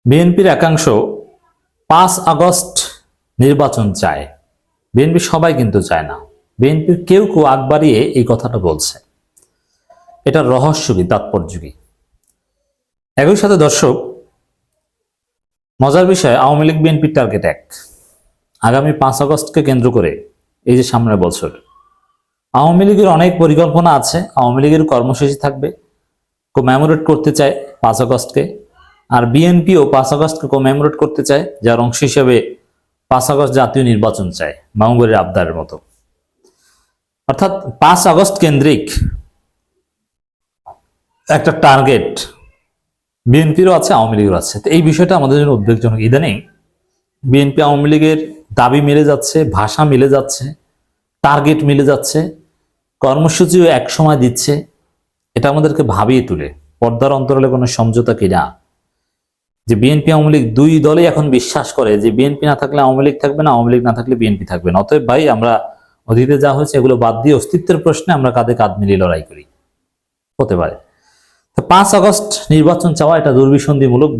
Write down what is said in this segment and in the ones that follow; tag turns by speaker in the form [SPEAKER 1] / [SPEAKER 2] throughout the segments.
[SPEAKER 1] বিএনপির একাংশ 5 আগস্ট নির্বাচন চায়। বিএনপি সবাই কিন্তু চায় না। বিএনপির কেউ কেউ আগ বাড়িয়ে এই কথাটা বলছে। এটা রহস্য কি, তাৎপর্য কি? একই সাথে দর্শক, মজার বিষয়, আওয়ামী লীগ বিএনপির টার্গেট এক। আগামী 5 আগস্টকে কেন্দ্র করে এই যে সামনের বছর আওয়ামী লীগের অনেক পরিকল্পনা আছে। আওয়ামী লীগের কর্মসূচি থাকবে, কমেমোরেট করতে চায় 5 আগস্টকে। আর বিএনপিও 5 আগস্টকে কমেমোরেট করতে চায়, যার অংশ হিসেবে 5 আগস্ট জাতীয় নির্বাচন চায়, মামুবাড়ির আবদারের মতো। অর্থাৎ 5 আগস্ট কেন্দ্রিক একটা টার্গেট বিএনপিরও আছে, আওয়ামী লীগেরও আছে। তো এই বিষয়টা আমাদের জন্য উদ্বেগজনক। ইদানিং বিএনপি আওয়ামী লীগের দাবি মিলে যাচ্ছে, ভাষা মিলে যাচ্ছে, টার্গেট মিলে যাচ্ছে, কর্মসূচিও এক সময় দিচ্ছে। এটা আমাদেরকে ভাবিয়ে তুলে পর্দার অন্তরালে কোনো সমঝোতা কিনা, যে বিএনপি আওয়ামী লীগ দুই দলই এখন বিশ্বাস করে যে বিএনপি না থাকলে আওয়ামী লীগ থাকবে না, আওয়ামী লীগ না থাকলে বিএনপি থাকবে না। অতএব ভাই, আমরা অতীতে যা হয়েছে এগুলো বাদ দিয়ে অস্তিত্বের প্রশ্নে আমরা কাঁধে কাঁধ মিলিয়ে লড়াই করি। হতে পারে। তো 5 আগস্ট নির্বাচন চাওয়া এটা দুর্বিসন্ধিমূলক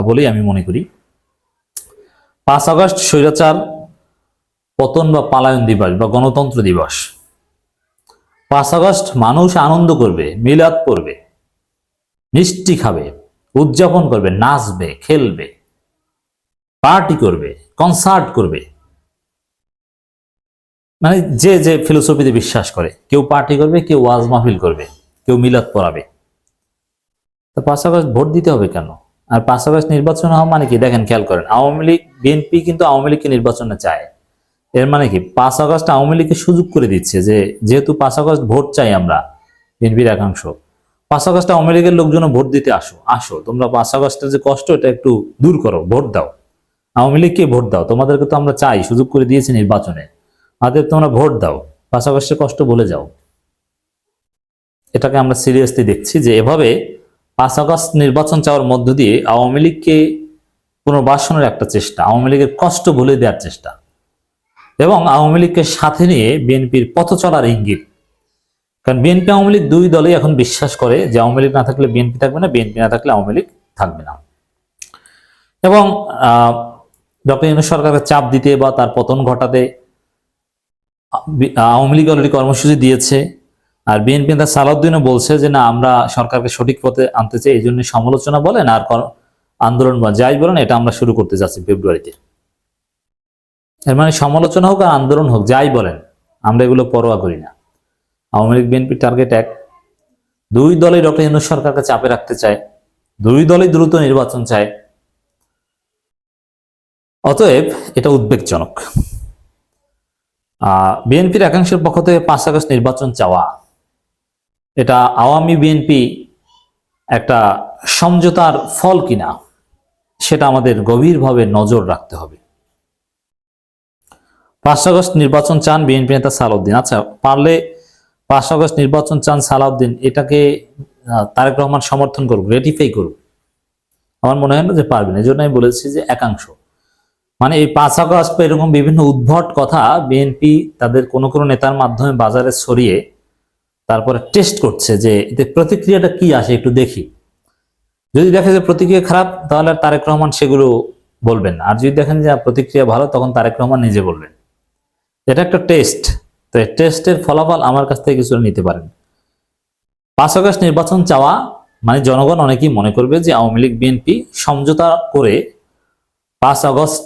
[SPEAKER 1] বলেই আমি মনে করি। 5 আগস্ট স্বৈরাচার পতন বা পালায়ন দিবস বা গণতন্ত্র দিবস। 5 আগস্ট মানুষ আনন্দ করবে, মিলাদ পড়বে, মিষ্টি খাবে, উদযাপন করবে, নাচবে, খেলবে, পার্টি করবে, কনসার্ট করবে। মানে যে যে ফিলোসফিতে বিশ্বাস করে, কেউ পার্টি করবে, কেউ ওয়াজ মাহফিল করবে, কেউ মিলাদ পড়াবে। তো 5 আগস্ট ভোট দিতে হবে কেন? আর 5 আগস্ট নির্বাচন হওয়া মানে কি? দেখেন, খেয়াল করেন, আওয়ামী লীগ বিএনপি কিন্তু আওয়ামী লীগকে নির্বাচনে চায়। এর মানে কি? 5 আগস্ট আওয়ামী লীগকে সুযোগ করে দিচ্ছে যে যেহেতু 5 আগস্ট ভোট চাই আমরা, বিএনপির একাংশ, 5 আগস্ট আওয়ামী লীগের লোকজন ভোট দিতে আসো, তোমরা 5 আগস্টের যে কষ্ট এটা একটু দূর করো, ভোট দাও, আওয়ামী লীগকে ভোট দাও, তোমাদেরকে তো আমরা চাই, সুযোগ করে দিয়েছি নির্বাচনে, আমাদের তোমরা ভোট দাও, 5 আগস্টের কষ্ট বলে যাও। এটাকে আমরা সিরিয়াসলি দেখছি যে এভাবে 5 আগস্ট নির্বাচন চাওয়ার মধ্য দিয়ে আওয়ামী লীগকে পুনর্বাসনের একটা চেষ্টা, আওয়ামী লীগের কষ্ট ভুলে দেওয়ার চেষ্টা, এবং আওয়ামী লীগকে সাথে নিয়ে বিএনপির পথ চলার ইঙ্গিত। কারণ বিএনপি আওয়ামী লীগ দুই দলই এখন বিশ্বাস করে যে আওয়ামী লীগ না থাকলে বিএনপি থাকবে না, বিএনপি না থাকলে আওয়ামী লীগ থাকবে না। এবং ডক্টর ইউনূস সরকারকে চাপ দিতে বা তার পতন ঘটাতে আওয়ামী লীগ অলরেডি কর্মসূচি দিয়েছে। আর বিএনপি নেতা সালাউদ্দিনও বলছে যে না, আমরা সরকারকে সঠিক পথে আনতে চাই, এই জন্য সমালোচনা বলেন আর আন্দোলন বা যাই বলেন, এটা আমরা শুরু করতে যাচ্ছি ফেব্রুয়ারিতে। এর মানে সমালোচনা হোক আর আন্দোলন হোক, যাই বলেন, আমরা এগুলো পরোয়া করি না। আওয়ামী লীগ বিএনপির টার্গেট এক। দুই দলই ডক্টর ইউনূস সরকারকে চাপে রাখতে চায়, দুই দলই দ্রুত নির্বাচন চায়। অতএব এটা উদ্বেগজনক। বিএনপির একাংশের পক্ষ থেকে 5 আগস্ট নির্বাচন চাওয়া, এটা আওয়ামী বিএনপি একটা সমঝোতার ফল কিনা, সেটা আমাদের গভীরভাবে নজর রাখতে হবে। 5 আগস্ট নির্বাচন চান বিএনপি নেতা সালাউদ্দিন। আচ্ছা, পারলে 5 আগস্ট নির্বাচন চান সালাউদ্দিন, এটাকে তারেক রহমান সমর্থন করুক, রেটিফাই করুক? আমার মনে হয় না যে পারবেন। এই জন্য আমি বলেছি যে একাংশ, মানে এই 5 আগস্ট এরকম বিভিন্ন উদ্ভট কথা বিএনপি তাদের কোনো কোনো নেতার মাধ্যমে বাজারে ছড়িয়ে তারপরে টেস্ট করছে যে এতে প্রতিক্রিয়াটা কি আসে, একটু দেখি। যদি দেখে যে প্রতিক্রিয়া খারাপ, তাহলে তারেক রহমান সেগুলো বলবেন না। আর যদি দেখেন যে প্রতিক্রিয়া ভালো, তখন তারেক রহমান নিজে বলবেন। এটা একটা টেস্ট। তো এই টেস্টের ফলাফল আমার কাছ থেকে কিছু নিতে পারেন। 5 আগস্ট নির্বাচন চাওয়া মানে জনগণ অনেকেই মনে করবে যে আওয়ামী লীগ বিএনপি সমঝোতা করে 5 আগস্ট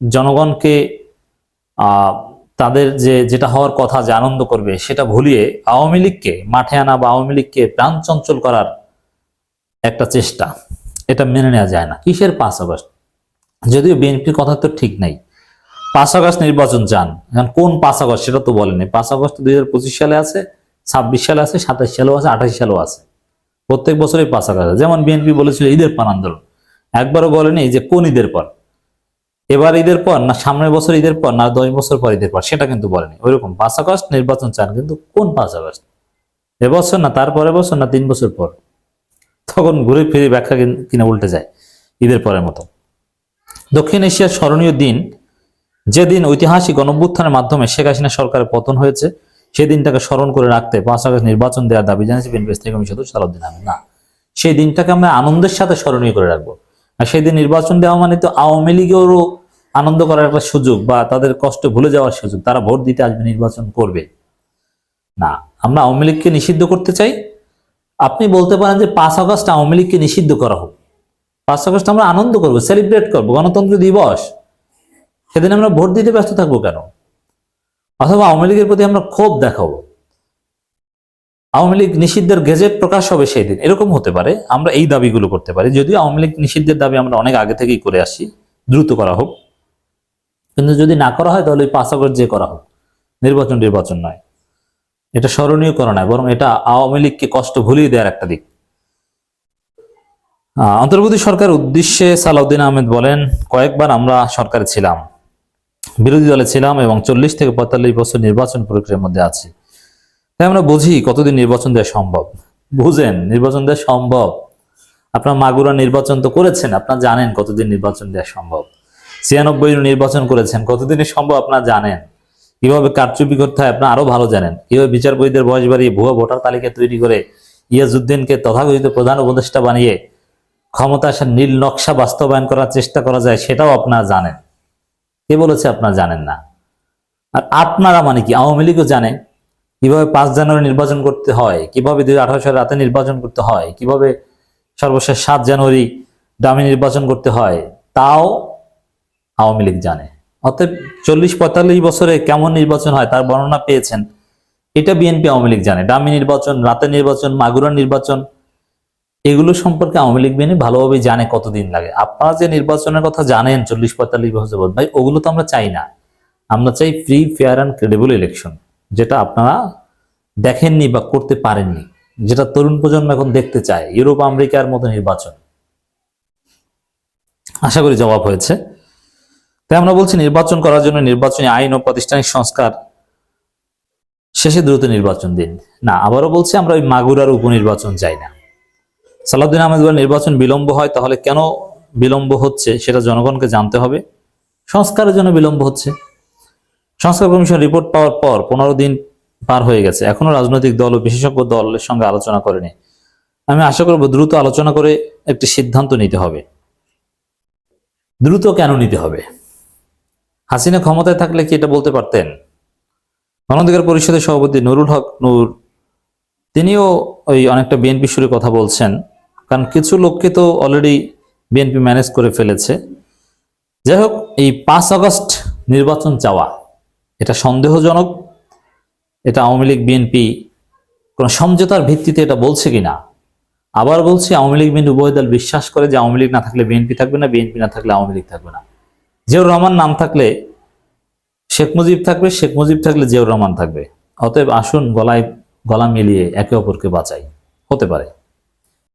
[SPEAKER 1] জনগণকে তাদের যেটা হওয়ার কথা, যে আনন্দ করবে, সেটা ভুলিয়ে আওয়ামী লীগকে মাঠে আনা বা আওয়ামী লীগকে প্রাণ চঞ্চল করার একটা চেষ্টা। এটা মেনে নেওয়া যায় না। কিসের 5 আগস্ট? যদিও বিএনপির কথা তো ঠিক নাই। 5 আগস্ট নির্বাচন চান, এখন কোন 5 আগস্ট সেটা তো বলেনি। 5 আগস্ট 2025 সালে আছে, 26 সালে আছে, 27 সালেও আছে, 28 সালেও আছে। প্রত্যেক বছরই 5 আগস্ট। যেমন বিএনপি বলেছিল ঈদের পর আন্দোলন, একবারও বলেনি যে কোন ঈদের পর, এবার ঈদের পর না সামনের বছর ঈদের পর না 10 বছর পর ঈদের পর, সেটা কিন্তু বলেনি। ওইরকম 5 আগস্ট নির্বাচন চান, কিন্তু কোন 5 আগস্ট? এবছর না তারপরে বছর না 3 বছর পর? তখন ঘুরে ফিরে ব্যাখ্যা কিনা উল্টে যায় ঈদের পরের মতো। দক্ষিণ এশিয়ার স্মরণীয় দিন, যেদিন ঐতিহাসিক গণঅভ্যুত্থানের মাধ্যমে শেখ হাসিনা সরকারের পতন হয়েছে, সেই দিনটাকে স্মরণ করে রাখতে 5 আগস্ট নির্বাচন দেওয়ার দাবি জানিয়েছে বিএনপি স্থায়ী কমিটি সদস্য সালাউদ্দিন আহমেদ। না, সেই দিনটাকে আমরা আনন্দের সাথে স্মরণীয় করে রাখবো। আর সেই দিন নির্বাচন দেওয়া মানে তো আওয়ামী লীগেরও আনন্দ করার একটা সুযোগ বা তাদের কষ্ট ভুলে যাওয়ার সুযোগ, তারা ভোট দিতে আসবে, নির্বাচন করবে না। আমরা আওয়ামী লীগকে নিষিদ্ধ করতে চাই। আপনি বলতে পারেন যে 5 আগস্ট আওয়ামী লীগকে নিষিদ্ধ করা হোক, 5 আগস্ট আমরা আনন্দ করবো, সেলিব্রেট করবো, গণতন্ত্র দিবস, সেদিন আমরা ভোট দিতে ব্যস্ত থাকবো কেন? অথবা আওয়ামী লীগের প্রতি আমরা ক্ষোভ দেখাবো, আওয়ামী লীগ নিষিদ্ধের গেজেট প্রকাশ হবে সেই দিন, এরকম হতে পারে। আমরা এই দাবিগুলো করতে পারি, যদিও আওয়ামী লীগ নিষিদ্ধের দাবি আমরা অনেক আগে থেকেই করে আসি, দ্রুত করা হোক। কিন্তু যদি না করা হয় তাহলে 5 আগস্ট যে করা হোক, নির্বাচন নয়। এটা স্মরণীয় করা নয়, বরং এটা আওয়ামী লীগকে কষ্ট ভুলিয়ে দেওয়ার একটা দিক। অন্তর্বর্তী সরকার উদ্দেশ্যে সালাউদ্দিন আহমেদ বলেন, কয়েকবার আমরা সরকারে ছিলাম, বিরোধী দলে ছিলাম এবং 40 থেকে 45 বছর নির্বাচন প্রক্রিয়ার মধ্যে আছি। তাই আমরা বুঝি কতদিন নির্বাচন দেওয়া সম্ভব। বুঝেন নির্বাচন দেওয়া সম্ভব? আপনার মাগুরা নির্বাচন তো করেছেন, আপনারা জানেন কতদিন নির্বাচন দেওয়া সম্ভব। 96 নির্বাচন করেছেন, কতদিনই সম্ভব আপনারা জানেন। কিভাবে কারচুপি করতে হয় আপনারা আরো ভালো জানেন। কিভাবে বিচারপতিদের বয়স বাড়িয়ে ভুয়া ভোটার তালিকা তৈরি করে ইয়াজউদ্দিনকে তথাকথিত প্রধান উপদেষ্টা বানিয়ে ক্ষমতা আসার নীল নকশা বাস্তবায়ন করার চেষ্টা করা যায়, সেটাও আপনারা জানেন। কে বলেছে আপনারা জানেন না? আর আপনারা মানে কি, আওয়ামী লীগও জানে কিভাবে 5 জানুয়ারি নির্বাচন করতে হয়, কিভাবে 2018 সালে রাতে নির্বাচন করতে হয়, কিভাবে সর্বশেষ 7 জানুয়ারি ডামি নির্বাচন করতে হয়, তাও আওয়ামী লীগ জানে। অতএব 40-45 বছরে কেমন নির্বাচন হয় তার বর্ণনা পেয়েছেন, এটা বিএনপি আওয়ামী লীগ জানে। ডামি নির্বাচন, রাতে নির্বাচন, মাগুরা নির্বাচন, এগুলো সম্পর্কে আওয়ামী লীগ বিএনপি ভালোভাবে জানে কতদিন লাগে। আপনারা যে নির্বাচনের কথা জানেন 40-45 বছর, ভাই ওগুলো তো আমরা চাই না। আমরা চাই free, fair and credible election, যেটা আপনারা দেখেননি বা করতে পারেননি, যেটা তরুণ প্রজন্ম এখন দেখতে চায়, ইউরোপ আমেরিকার মতো নির্বাচন। আশা করি জবাব হয়েছে। তাই আমরা বলছি নির্বাচন করার জন্য নির্বাচনী আইন ও প্রাতিষ্ঠানিক সংস্কার শেষে দ্রুত নির্বাচন দিন। না, আবারও বলছি আমরা ওই মাগুরার উপনির্বাচন চাই না। সালাউদ্দিন আহমেদ বলেন, নির্বাচন বিলম্ব হয়, তাহলে কেন বিলম্ব হচ্ছে সেটা জনগণকে জানতে হবে। সংস্কারের জন্য বিলম্ব হচ্ছে। সংস্কার কমিশন রিপোর্ট পাওয়ার পর 15 দিন পার হয়ে গেছে, এখনো রাজনৈতিক দল ও বিশেষজ্ঞ দলের সঙ্গে আলোচনা করেনি। আমি আশা করব দ্রুত আলোচনা করে একটি সিদ্ধান্ত নিতে হবে। দ্রুত কেন নিতে হবে? হাসিনা ক্ষমতায় থাকলে কি এটা বলতে পারতেন? গণ অধিকার পরিষদের সভাপতি নুরুল হক নূর, তিনিও ওই অনেকটা বিএনপি সুরে কথা বলছেন, কারণ কিছু লোককে তো অলরেডি বিএনপি ম্যানেজ করে ফেলেছে। যাই হোক, এই 5 আগস্ট নির্বাচন চাওয়া এটা সন্দেহজনক। এটা আওয়ামী লীগ বিএনপি কোন সমঝোতার ভিত্তিতে এটা বলছে কিনা। আবার বলছি, আওয়ামী লীগ বিএনপি উভয় দল বিশ্বাস করে যে আওয়ামী লীগ না থাকলে বিএনপি থাকবে না, বিএনপি না থাকলে আওয়ামী লীগ থাকবে না। জিয়াউর রহমান নাম থাকলে শেখ মুজিব থাকবে, শেখ মুজিব থাকলে জিয়াউর রহমান থাকবে। অতএব আসুন গলা মিলিয়ে একে অপরকে বাঁচাই, হতে পারে।